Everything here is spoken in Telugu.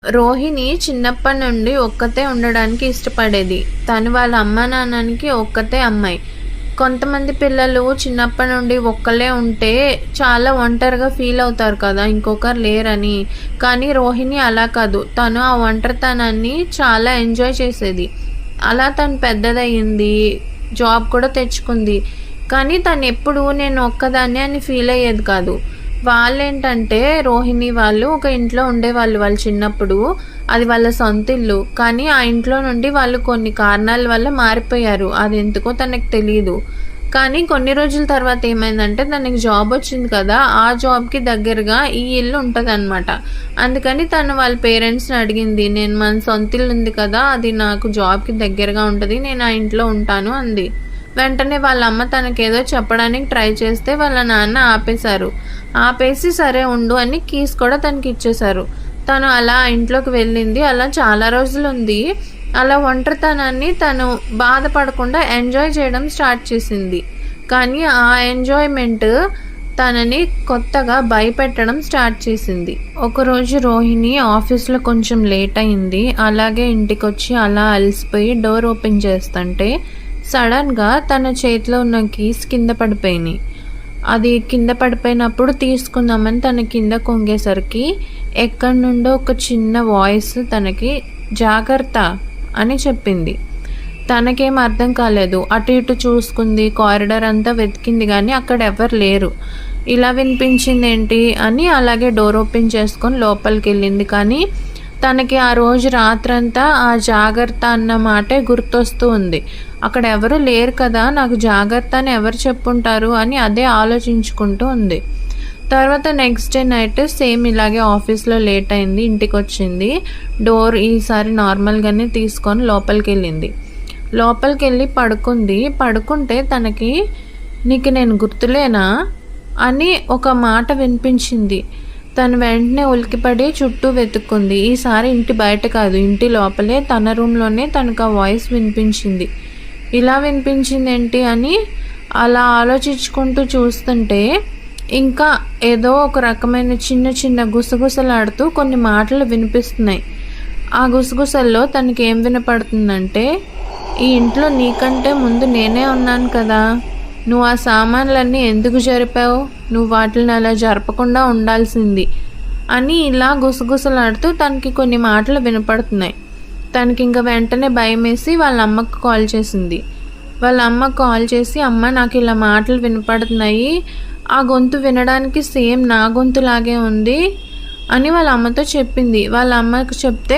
రోహిణి చిన్నప్పటి నుండి ఒక్కతే ఉండడానికి ఇష్టపడేది. తను వాళ్ళ అమ్మానాన్నకి ఒక్కతే అమ్మాయి. కొంతమంది పిల్లలు చిన్నప్పటి నుండి ఒక్కళ్ళే ఉంటే చాలా ఒంటరిగా ఫీల్ అవుతారు కదా, ఇంకొకరు లేరని. కానీ రోహిణి అలా కాదు. తను ఆ ఒంటరితనాన్ని చాలా ఎంజాయ్ చేసేది. అలా తను పెద్దదయ్యింది, జాబ్ కూడా తెచ్చుకుంది. కానీ తను ఎప్పుడు నేను ఒక్కదాన్నే అని ఫీల్ అయ్యేది కాదు. వాళ్ళేంటంటే రోహిణి వాళ్ళు ఒక ఇంట్లో ఉండేవాళ్ళు వాళ్ళు చిన్నప్పుడు. అది వాళ్ళ సొంత ఇల్లు. కానీ ఆ ఇంట్లో నుండి వాళ్ళు కొన్ని కారణాల వల్ల మారిపోయారు. అది ఎందుకో తనకు తెలియదు. కానీ కొన్ని రోజుల తర్వాత ఏమైందంటే తనకి జాబ్ వచ్చింది కదా, ఆ జాబ్కి దగ్గరగా ఈ ఇల్లు ఉంటుందన్నమాట. అందుకని తను వాళ్ళ పేరెంట్స్ని అడిగింది, నేను మన సొంత ఇల్లు ఉంది కదా, అది నాకు జాబ్కి దగ్గరగా ఉంటుంది, నేను ఆ ఇంట్లో ఉంటాను అంది. వెంటనే వాళ్ళ అమ్మ తనకేదో చెప్పడానికి ట్రై చేస్తే వాళ్ళ నాన్న ఆపేశారు. ఆపేసి సరే ఉండు అని కీస్ కూడా తనకి ఇచ్చేశారు. తను అలా ఇంట్లోకి వెళ్ళింది. అలా చాలా రోజులు ఉంది. అలా ఒంటరితనాన్ని తను బాధపడకుండా ఎంజాయ్ చేయడం స్టార్ట్ చేసింది. కానీ ఆ ఎంజాయ్మెంట్ తనని కొత్తగా భయపెట్టడం స్టార్ట్ చేసింది. ఒకరోజు రోహిణి ఆఫీస్లో కొంచెం లేట్ అయింది. అలాగే ఇంటికి వచ్చి అలా అలసిపోయి డోర్ ఓపెన్ చేస్తుంటే సడన్గా తన చేతిలో ఉన్న కీస్ కింద పడిపోయినాయి. అది కింద పడిపోయినప్పుడు తీసుకుందామని తన కింద కొంగేసరికి ఎక్కడి నుండో ఒక చిన్న వాయిస్ తనకి జాగ్రత్త అని చెప్పింది. తనకేం అర్థం కాలేదు. అటు ఇటు చూసుకుంది, కారిడార్ అంతా వెతికింది, కానీ అక్కడ ఎవరు లేరు. ఇలా వినిపించింది ఏంటి అని అలాగే డోర్ ఓపెన్ చేసుకొని లోపలికి వెళ్ళింది. కానీ తనకి ఆ రోజు రాత్రంతా ఆ జాగ్రత్త అన్న మాటే గుర్తొస్తూ ఉంది. అక్కడ ఎవరు లేరు కదా, నాకు జాగ్రత్త అని ఎవరు చెప్పుంటారు అని అదే ఆలోచించుకుంటూ ఉంది. తర్వాత నెక్స్ట్ డే నైట్ సేమ్ ఇలాగే ఆఫీస్లో లేట్ అయింది. ఇంటికి వచ్చింది. డోర్ ఈసారి నార్మల్గానే తీసుకొని లోపలికి వెళ్ళింది. లోపలికి వెళ్ళి పడుకుంది. పడుకుంటే తనకి నీకు నేను గుర్తులేనా అని ఒక మాట వినిపించింది. తను వెంటనే ఉలికిపడి చుట్టూ వెతుక్కుంది. ఈసారి ఇంటి బయట కాదు, ఇంటి లోపలే తన రూమ్లోనే తనకు ఆ వాయిస్ వినిపించింది. ఇలా వినిపించింది ఏంటి అని అలా ఆలోచించుకుంటూ చూస్తుంటే ఇంకా ఏదో ఒక రకమైన చిన్న చిన్న గుసగుసలాడుతూ కొన్ని మాటలు వినిపిస్తున్నాయి. ఆ గుసగుసల్లో తనకి ఏం వినపడుతుందంటే, ఈ ఇంట్లో నీకంటే ముందు నేనే ఉన్నాను కదా, నువ్వు ఆ సామాన్లన్నీ ఎందుకు జరిపావు, నువ్వు వాటిని అలా జరపకుండా ఉండాల్సింది అని ఇలా గుసగుసలాడుతూ తనకి కొన్ని మాటలు వినపడుతున్నాయి. తనకి ఇంకా వెంటనే భయం వేసి వాళ్ళ అమ్మకు కాల్ చేసింది. వాళ్ళ అమ్మకు కాల్ చేసి, అమ్మ నాకు ఇలా మాటలు వినపడుతున్నాయి, ఆ గొంతు వినడానికి సేమ్ నా గొంతులాగే ఉంది అని వాళ్ళ అమ్మతో చెప్పింది. వాళ్ళ అమ్మకు చెప్తే